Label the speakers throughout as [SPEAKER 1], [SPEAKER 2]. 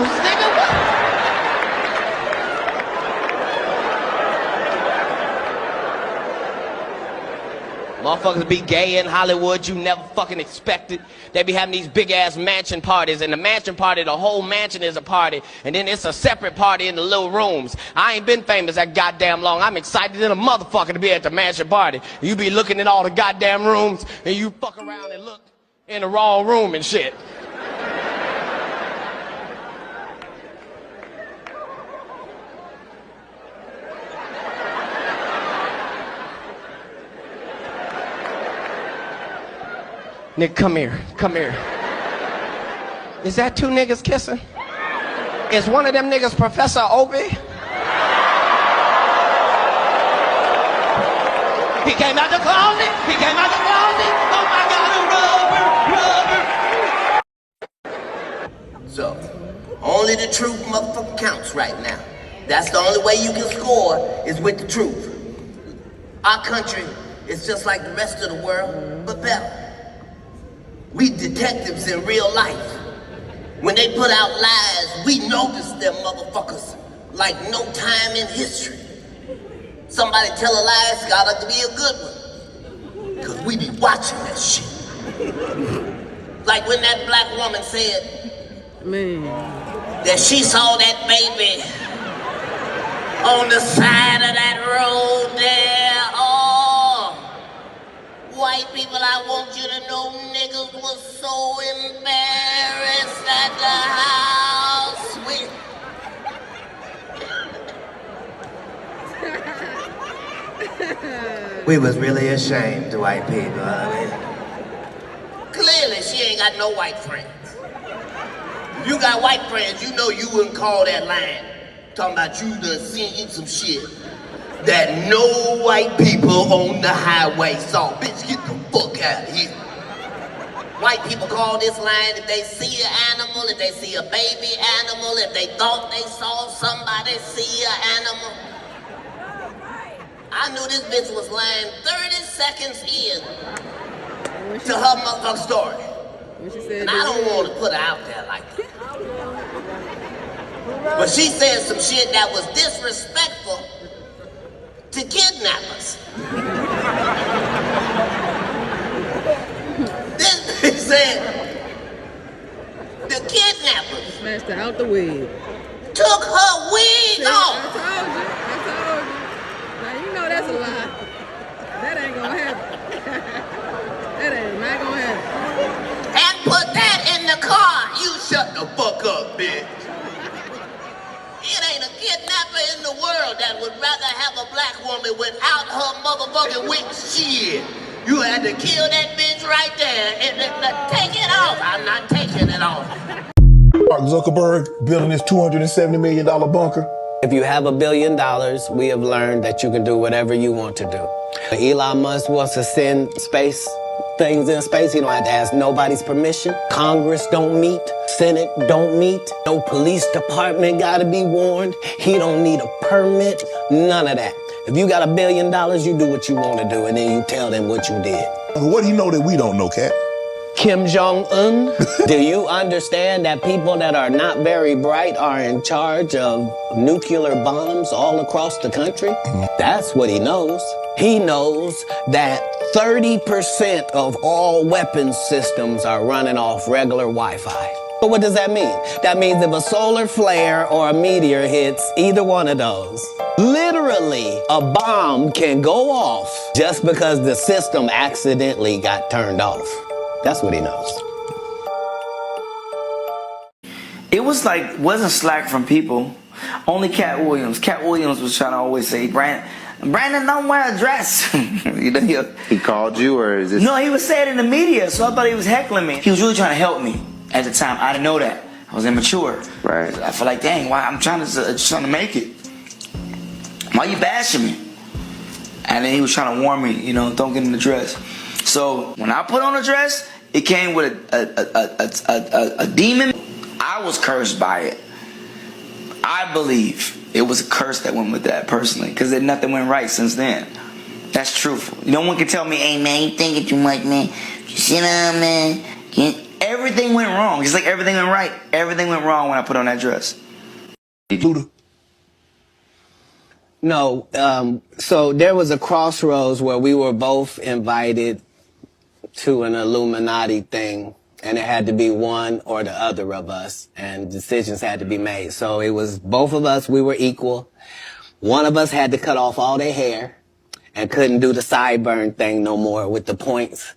[SPEAKER 1] hoes, nigga. What? Motherfuckers be gay in Hollywood, you never fucking expected. They be having these big ass mansion parties, and the mansion party, the whole mansion is a party, and then it's a separate party in the little rooms. I ain't been famous that goddamn long. I'm excited than a motherfucker to be at the mansion party. You be looking at all the goddamn rooms, and you fuck around and look in the wrong room and shit. Nigga, come here. Come here. Is that two niggas kissing? Is one of them niggas Professor Obi? He came out the closet. He came out the closet. Oh my God, a rubber.
[SPEAKER 2] So, only the truth motherfucker counts right now. That's the only way you can score is with the truth. Our country is just like the rest of the world, but better. We detectives in real life. When they put out lies, we notice them motherfuckers like no time in history. Somebody tell a lie, it's gotta be a good one. Cause we be watching that shit. Like when that black woman said that she saw that baby on the side of that road there. Oh, white people, I want you to know niggas was so embarrassed at the house. We was really ashamed, white people. Clearly, she ain't got no white friends. If you got white friends, you know you wouldn't call that line. Talking about you done seen some shit that no white people on the highway saw. Bitch, get the fuck out of here. White people call this line if they see an animal, if they see a baby animal, if they thought they saw somebody see an animal. I knew this bitch was lying 30 seconds in to her motherfucking story. And I don't want to put her out there like that. But she said some shit that was disrespectful to kidnappers. This bitch said the kidnappers
[SPEAKER 3] smashed her out the wig.
[SPEAKER 2] Took her wig off.
[SPEAKER 3] I told you. Now you know that's a lie. That ain't gonna happen. That ain't not gonna happen.
[SPEAKER 2] And put that in the car. You shut the fuck up, bitch. It ain't a kidnapper in the world that would rather have a black woman without her motherfucking wig. Shit. You had to kill that bitch right there and take it off. I'm not taking it off.
[SPEAKER 4] Mark Zuckerberg building this $270 million bunker.
[SPEAKER 5] If you have $1 billion, we have learned that you can do whatever you want to do. Elon Musk wants to send things in space. He don't have to ask nobody's permission. Congress don't meet. Senate don't meet. No police department gotta be warned. He don't need a permit. None of that. If you got $1 billion, you do what you want to do, and then you tell them what you did.
[SPEAKER 4] What do you know that we don't know, Cat?
[SPEAKER 5] Kim Jong-un? Do you understand that people that are not very bright are in charge of nuclear bombs all across the country? That's what he knows. He knows that 30% of all weapons systems are running off regular Wi-Fi. But what does that mean? That means if a solar flare or a meteor hits either one of those, literally a bomb can go off just because the system accidentally got turned off. That's what he knows.
[SPEAKER 6] It was like, wasn't slack from people. Only Cat Williams. Cat Williams was trying to always say, Brandon, don't wear a dress.
[SPEAKER 7] He called you, or is this?
[SPEAKER 6] No, he was saying it in the media, so I thought he was heckling me. He was really trying to help me at the time. I didn't know that. I was immature.
[SPEAKER 7] Right.
[SPEAKER 6] I feel like, dang, why I'm trying to make it. Why you bashing me? And then he was trying to warn me, you know, don't get in the dress. So when I put on a dress, it came with a demon. I was cursed by it. I believe it was a curse that went with that personally, because nothing went right since then. That's truthful. No one can tell me, hey man, you thinking too much, man. You sit down, man. everything went wrong. Just like everything went right, everything went wrong when I put on that dress.
[SPEAKER 4] Luda.
[SPEAKER 5] No, so there was a crossroads where we were both invited to an Illuminati thing, and it had to be one or the other of us, and decisions had to be made. So it was both of us, we were equal. One of us had to cut off all their hair and couldn't do the sideburn thing no more with the points.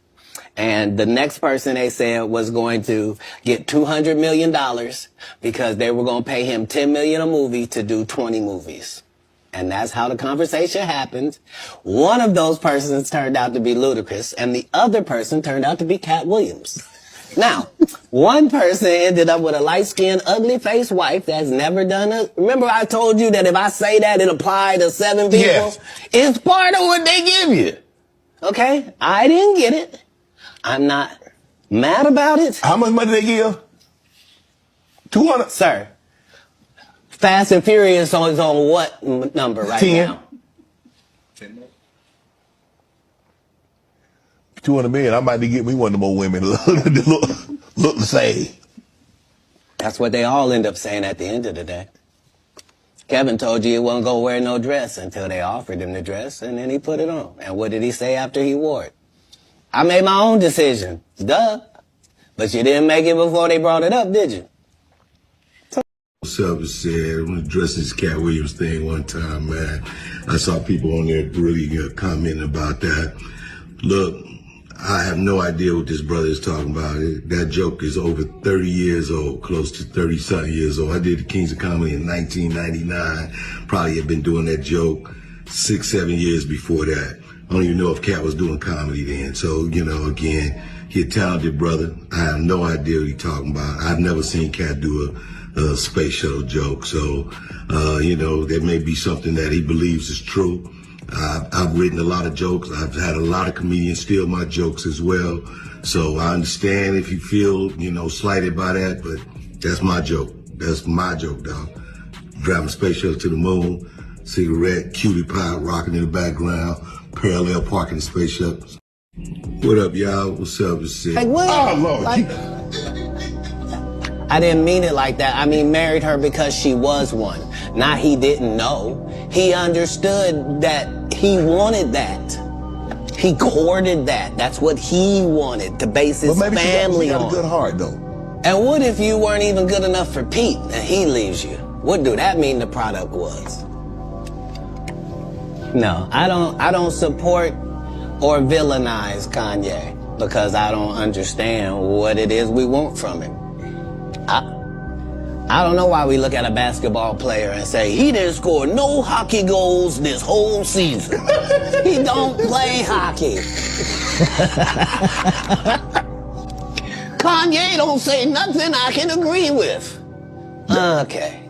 [SPEAKER 5] And the next person, they said, was going to get $200 million because they were going to pay him $10 million a movie to do 20 movies. And that's how the conversation happened. One of those persons turned out to be Ludacris, and the other person turned out to be Cat Williams. Now, one person ended up with a light-skinned, ugly-faced wife that's never done it. Remember I told you that if I say that, it applied to 7 people?
[SPEAKER 4] Yes.
[SPEAKER 5] It's part of what they give you. Okay? I didn't get it. I'm not mad about it.
[SPEAKER 4] How much money they give? 200.
[SPEAKER 5] Sir, Fast and Furious is on what number right
[SPEAKER 4] 10.
[SPEAKER 5] now?
[SPEAKER 4] 200 million. I might need to get me one of them more women look the same.
[SPEAKER 5] That's what they all end up saying at the end of the day. Kevin told you he wasn't going to wear no dress until they offered him the dress, and then he put it on. And what did he say after he wore it? I made my own decision. Duh. But you didn't make it before they brought it up, did you?
[SPEAKER 8] What's up, it said, I'm addressing this Cat Williams thing one time, man. I saw people on there really commenting about that. Look, I have no idea what this brother is talking about. That joke is over 30 years old, close to 30-something years old. I did the Kings of Comedy in 1999. Probably had been doing that joke 6-7 years before that. I don't even know if Cat was doing comedy then. So, you know, again, he's a talented brother. I have no idea what he's talking about. I've never seen Cat do a space shuttle joke. So, you know, there may be something that he believes is true. I've written a lot of jokes. I've had a lot of comedians steal my jokes as well. So I understand if you feel, you know, slighted by that, but that's my joke. That's my joke, dog. Driving space shuttle to the moon, cigarette, cutie pie rocking in the background, parallel parking the space shuttle. What up, y'all? What's up? It's
[SPEAKER 5] Like what?
[SPEAKER 4] Oh, Lord.
[SPEAKER 5] Like, I didn't mean it like that. I mean, married her because she was one. Not he didn't know. He understood that he wanted that. He courted that. That's what he wanted, to base his
[SPEAKER 4] But maybe
[SPEAKER 5] family
[SPEAKER 4] she got
[SPEAKER 5] on.
[SPEAKER 4] a good heart, though.
[SPEAKER 5] And what if you weren't even good enough for Pete and he leaves you? What do that mean the product was? No, I don't support or villainize Kanye because I don't understand what it is we want from him. I don't know why we look at a basketball player and say, he didn't score no hockey goals this whole season. He don't play hockey. Kanye don't say nothing I can agree with. Okay.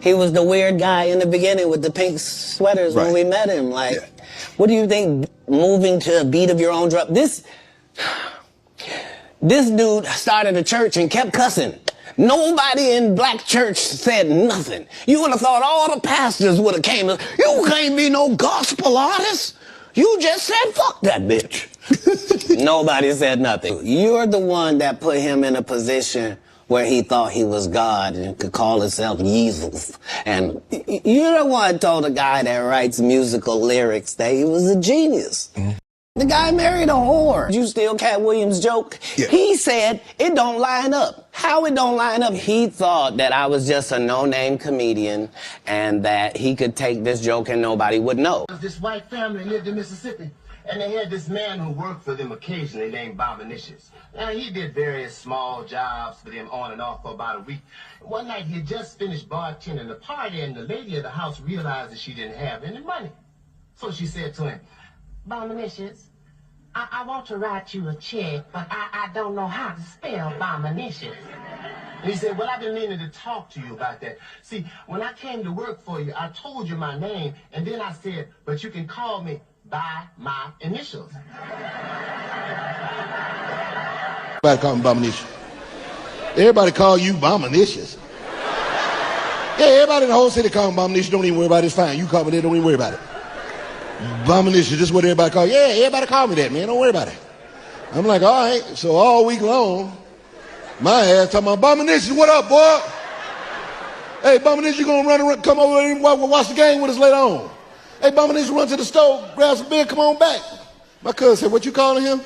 [SPEAKER 5] He was the weird guy in the beginning with the pink sweaters when we met him. Like, what do you think moving to a beat of your own drum? This dude started a church and kept cussing. Nobody in black church said nothing. You would have thought all the pastors would have came. You can't be no gospel artist. You just said, fuck that bitch. Nobody said nothing. You're the one that put him in a position where he thought he was God and could call himself Jesus. And you're the one told a guy that writes musical lyrics that he was a genius. Mm-hmm. The guy married a whore. You steal Cat Williams' joke? Yeah. He said it don't line up. How it don't line up? He thought that I was just a no-name comedian and that he could take this joke and nobody would know.
[SPEAKER 9] This white family lived in Mississippi, and they had this man who worked for them occasionally named Bominicious. Now, he did various small jobs for them on and off for about a week. One night, he had just finished bartending the party, and the lady of the house realized that she didn't have any money. So she said to him, Bominicious, I want to write you a check, but I don't know how to spell Bominicious. And he said, well, I've been meaning to talk to you about that. See, when I came to work for you, I told you my name, and then I said, but you can call me by my initials.
[SPEAKER 10] Everybody call me Bominicious. Everybody call you Bominicious. Yeah, everybody in the whole city call me Bominicious. Don't even worry about it. It's fine. You call me that. Don't even worry about it. Bominicious, this is what everybody call. Yeah, everybody call me that, man. Don't worry about it. I'm like, all right. So all week long, my ass talking about, Bominicious, what up, boy? Hey, Bominicious, you gonna run around, come over and watch the game with us later on? Hey, Bominicious, run to the store, grab some beer, come on back. My cousin said, what you calling him?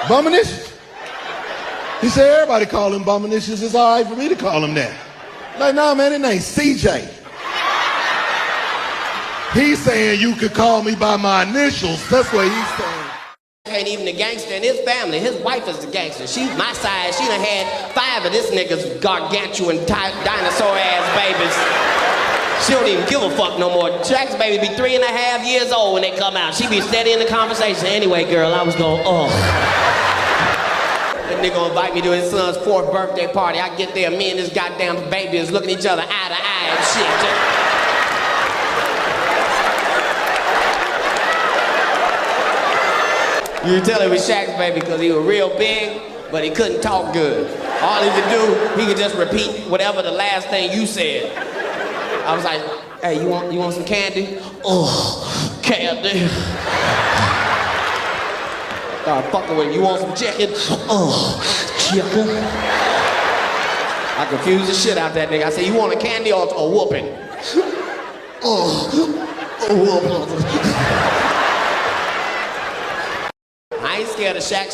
[SPEAKER 10] Bominicious? He said, everybody call him Bominicious. It's all right for me to call him that. Like, nah, man, his name's CJ. He's saying you could call me by my initials. That's what he's saying.
[SPEAKER 1] Ain't even the gangster in his family. His wife is the gangster. She's my size. She done had 5 of this nigga's gargantuan dinosaur-ass babies. She don't even give a fuck no more. Jack's baby be 3.5 years old when they come out. She be steady in the conversation. Anyway, girl, I was going, oh. That nigga gonna invite me to his son's 4th birthday party. I get there, me and this goddamn baby is looking at each other eye to eye and shit. You can tell it was Shaq's baby because he was real big, but he couldn't talk good. All he could do, he could just repeat whatever the last thing you said. I was like, hey, you want some candy? Oh, candy. Started fucking with him. You want some chicken? Oh, chicken. I confused the shit out that nigga. I said, you want a candy or a whooping? Oh, a whooping. I ain't scared of Shaq.